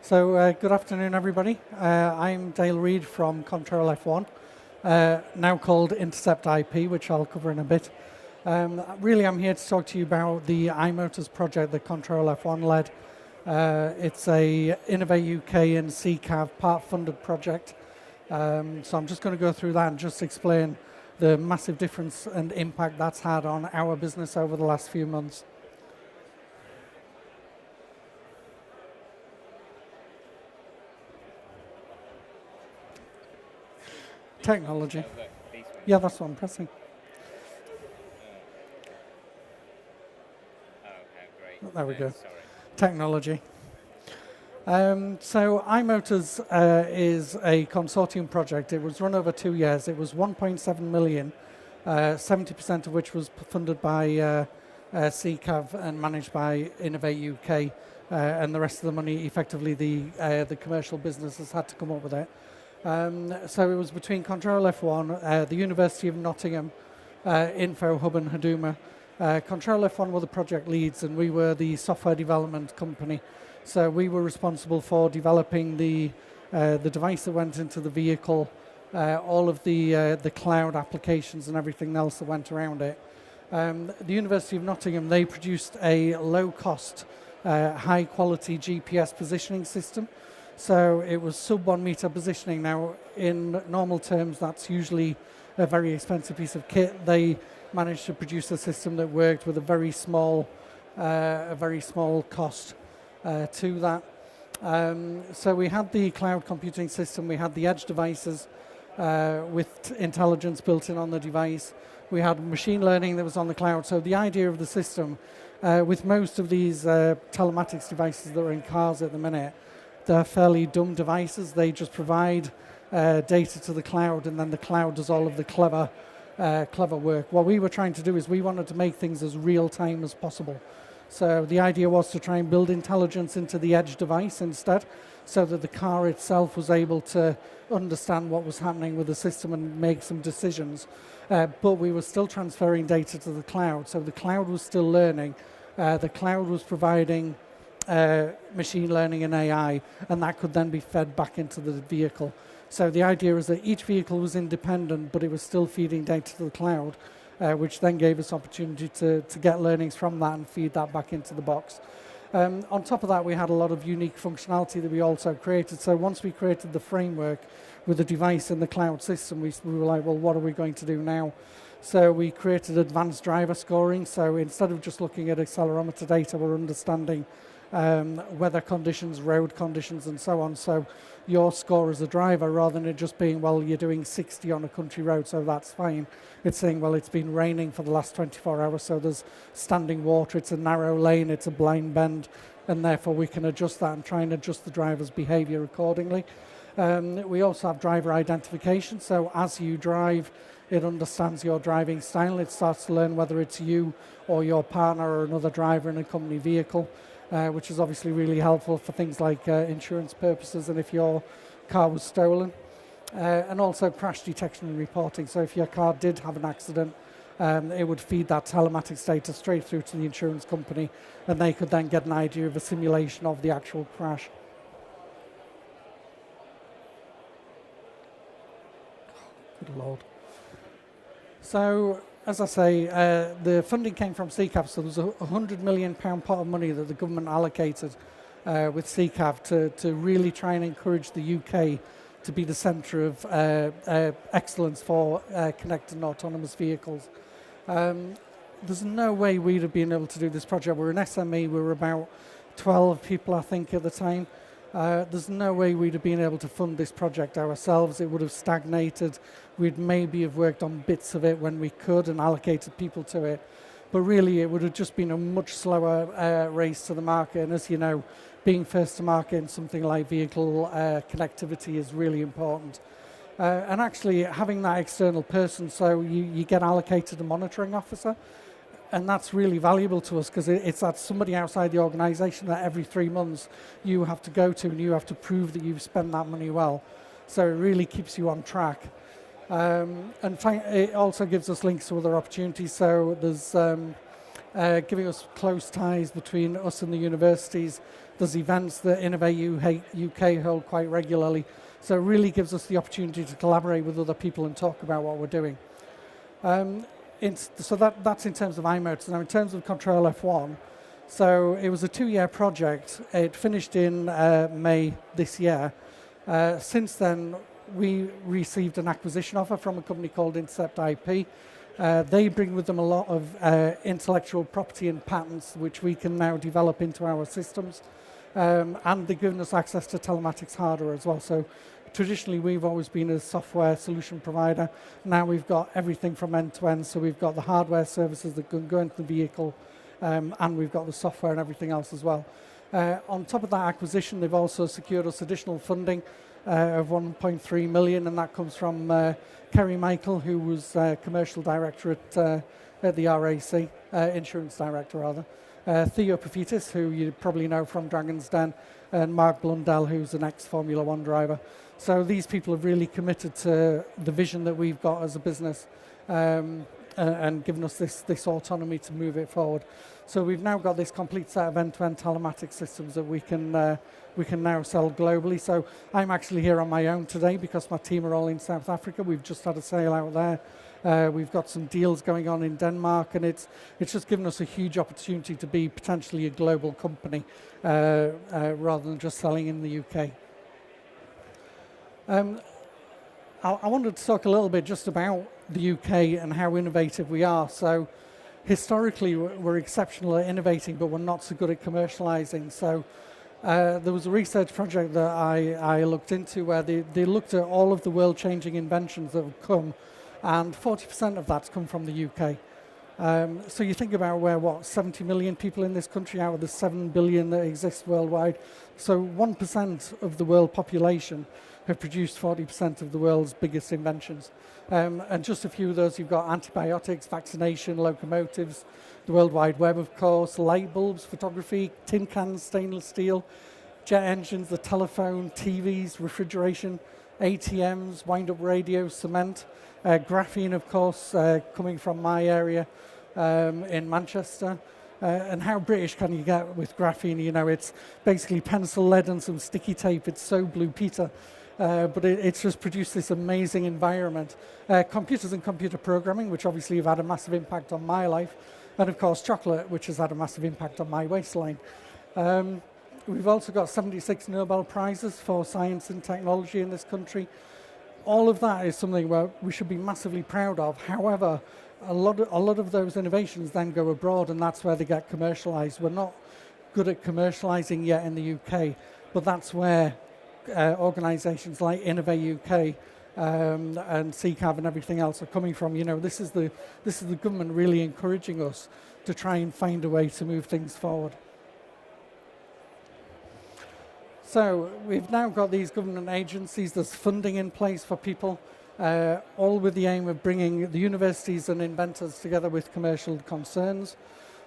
Good afternoon, everybody. I'm Dale Reed from Control F1, now called Intercept IP, which I'll cover in a bit. Really, I'm here to talk to you about the iMotors project that Control F1 led. It's a Innovate UK and CCAV part-funded project. So I'm just going to go through that and just explain the massive difference and impact that's had on our business over the last few months. Technology. Yeah, that's what I'm pressing. There we go. Technology. So iMotors is a consortium project. It was run over 2 years. It was 1.7 million, 70% of which was funded by CCAV and managed by Innovate UK, and the rest of the money, effectively, the commercial businesses had to come up with it. So it was between Control F1, the University of Nottingham, Info Hub and Haduma. Control F1 were the project leads and we were the software development company. So we were responsible for developing the device that went into the vehicle, all of the cloud applications and everything else that went around it. The University of Nottingham, they produced a low-cost, high-quality GPS positioning system. So it was sub 1 meter positioning. Now, in normal terms, that's usually a very expensive piece of kit. They managed to produce a system that worked with a very small cost to that. So we had the cloud computing system. We had the edge devices with intelligence built in on the device. We had machine learning that was on the cloud. So the idea of the system, with most of these telematics devices that are in cars at the minute, they're fairly dumb devices. They just provide data to the cloud, and then the cloud does all of the clever work. What we were trying to do is we wanted to make things as real time as possible. So the idea was to try and build intelligence into the edge device instead, so that the car itself was able to understand what was happening with the system and make some decisions. But we were still transferring data to the cloud. So the cloud was still learning. The cloud was providing machine learning and AI, and that could then be fed back into the vehicle. So the idea is that each vehicle was independent, but it was still feeding data to the cloud, which then gave us opportunity to get learnings from that and feed that back into the box. On top of that, we had a lot of unique functionality that we also created. So once we created the framework with the device in the cloud system, we were like, well, what are we going to do now? So we created advanced driver scoring. So instead of just looking at accelerometer data, we're understanding weather conditions, road conditions, and so on. So your score as a driver, rather than it just being, well, you're doing 60 on a country road, so that's fine. It's saying, well, it's been raining for the last 24 hours, so there's standing water, it's a narrow lane, it's a blind bend, and therefore we can adjust that and try and adjust the driver's behavior accordingly. We also have driver identification, so as you drive, it understands your driving style. It starts to learn whether it's you or your partner or another driver in a company vehicle. Which is obviously really helpful for things like insurance purposes and if your car was stolen. And also crash detection and reporting. So if your car did have an accident, it would feed that telematics data straight through to the insurance company, and they could then get an idea of a simulation of the actual crash. Good Lord. So, as I say, the funding came from CCAV, so there was a £100 million pot of money that the government allocated with CCAV to really try and encourage the UK to be the centre of excellence for connected and autonomous vehicles. There's no way we'd have been able to do this project. We're an SME, we were about 12 people, I think, at the time. There's no way we'd have been able to fund this project ourselves. It would have stagnated. We'd maybe have worked on bits of it when we could and allocated people to it. But really, it would have just been a much slower race to the market. And as you know, being first to market in something like vehicle connectivity is really important. And actually, having that external person, so you get allocated a monitoring officer. And that's really valuable to us because it's that somebody outside the organisation that every 3 months you have to go to and you have to prove that you've spent that money well. So it really keeps you on track. And it also gives us links to other opportunities. So there's giving us close ties between us and the universities. There's events that Innovate UK hold quite regularly. So it really gives us the opportunity to collaborate with other people and talk about what we're doing. So that's in terms of iMotors. Now in terms of Control F1, so it was a 2-year project. It finished in May this year. Since then, we received an acquisition offer from a company called Intercept IP. They bring with them a lot of intellectual property and patents, which we can now develop into our systems. And they've given us access to telematics hardware as well. So traditionally, we've always been a software solution provider. Now we've got everything from end to end. So we've got the hardware services that can go into the vehicle, and we've got the software and everything else as well. On top of that acquisition, they've also secured us additional funding of 1.3 million, and that comes from Kerry Michael, who was commercial director at the RAC, insurance director rather. Theo Pafitis, who you probably know from Dragon's Den, and Mark Blundell, who's an ex-Formula One driver. So these people have really committed to the vision that we've got as a business, and given us this autonomy to move it forward. So we've now got this complete set of end-to-end telematics systems that we can now sell globally. So I'm actually here on my own today because my team are all in South Africa. We've just had a sale out there. We've got some deals going on in Denmark, and it's just given us a huge opportunity to be potentially a global company rather than just selling in the UK. I wanted to talk a little bit just about the UK and how innovative we are. So historically, we're exceptional at innovating, but we're not so good at commercializing. So there was a research project that I looked into where they looked at all of the world-changing inventions that have come, and 40% of that's come from the UK. So you think about 70 million people in this country out of the 7 billion that exist worldwide. So 1% of the world population have produced 40% of the world's biggest inventions. And just a few of those, you've got antibiotics, vaccination, locomotives, the World Wide Web, of course, light bulbs, photography, tin cans, stainless steel, jet engines, the telephone, TVs, refrigeration, ATMs, wind-up radios, cement, graphene, of course, coming from my area in Manchester. And how British can you get with graphene? You know, it's basically pencil lead and some sticky tape. It's so Blue Peter. But it's just produced this amazing environment. Computers and computer programming, which obviously have had a massive impact on my life. And of course, chocolate, which has had a massive impact on my waistline. We've also got 76 Nobel Prizes for science and technology in this country. All of that is something where we should be massively proud of. However, a lot of those innovations then go abroad, and that's where they get commercialized. We're not good at commercializing yet in the UK, but that's where organizations like Innovate UK and CCAV and everything else are coming from. You know, this is the government really encouraging us to try and find a way to move things forward. So we've now got these government agencies. There's funding in place for people, all with the aim of bringing the universities and inventors together with commercial concerns.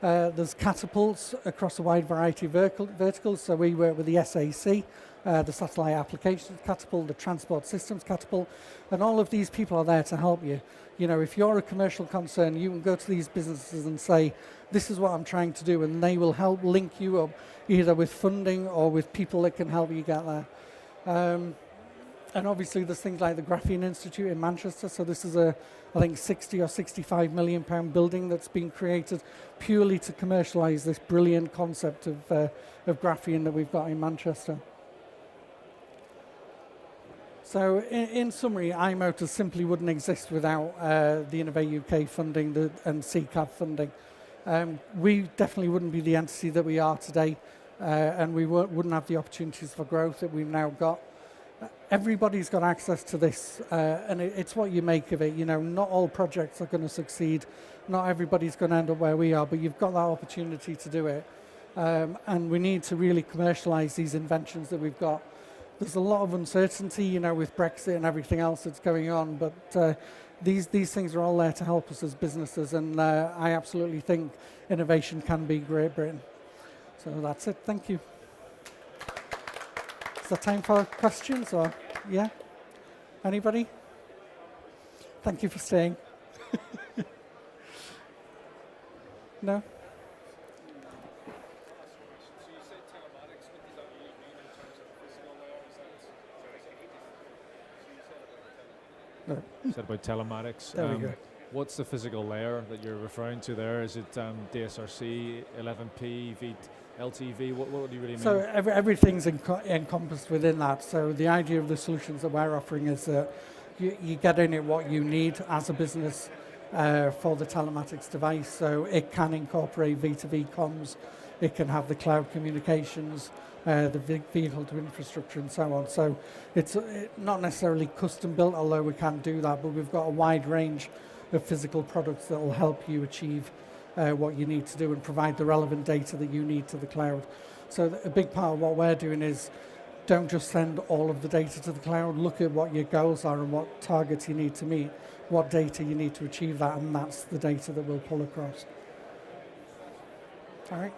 There's catapults across a wide variety of verticals. So we work with the SAC, the Satellite Applications Catapult, the Transport Systems Catapult, and all of these people are there to help you. You know, if you're a commercial concern, you can go to these businesses and say, this is what I'm trying to do, and they will help link you up either with funding or with people that can help you get there. And obviously there's things like the Graphene Institute in Manchester. So this is I think 60 or 65 million pound building that's been created purely to commercialize this brilliant concept of graphene that we've got in Manchester. So in summary, iMotors simply wouldn't exist without the Innovate UK funding and CCAV funding. We definitely wouldn't be the entity that we are today, and we wouldn't have the opportunities for growth that we've now got. Everybody's got access to this, and it's what you make of it. You know, not all projects are going to succeed. Not everybody's going to end up where we are, but you've got that opportunity to do it. And we need to really commercialize these inventions that we've got. There's a lot of uncertainty, you know, with Brexit and everything else that's going on, but these things are all there to help us as businesses, and I absolutely think innovation can be Great Britain. So that's it. Thank you. Is there time for questions, or yeah? Anybody? Thank you for staying. No? No. said about telematics. There we go. What's the physical layer that you're referring to there? Is it DSRC, 11P, LTV? What do you really mean? So everything's encompassed within that. So the idea of the solutions that we're offering is that you get in it what you need as a business for the telematics device. So it can incorporate V2V comms, it can have the cloud communications, the vehicle to infrastructure and so on. So it's not necessarily custom built, although we can do that, but we've got a wide range of physical products that will help you achieve what you need to do and provide the relevant data that you need to the cloud. So a big part of what we're doing is don't just send all of the data to the cloud, look at what your goals are and what targets you need to meet, what data you need to achieve that, and that's the data that we'll pull across. All right.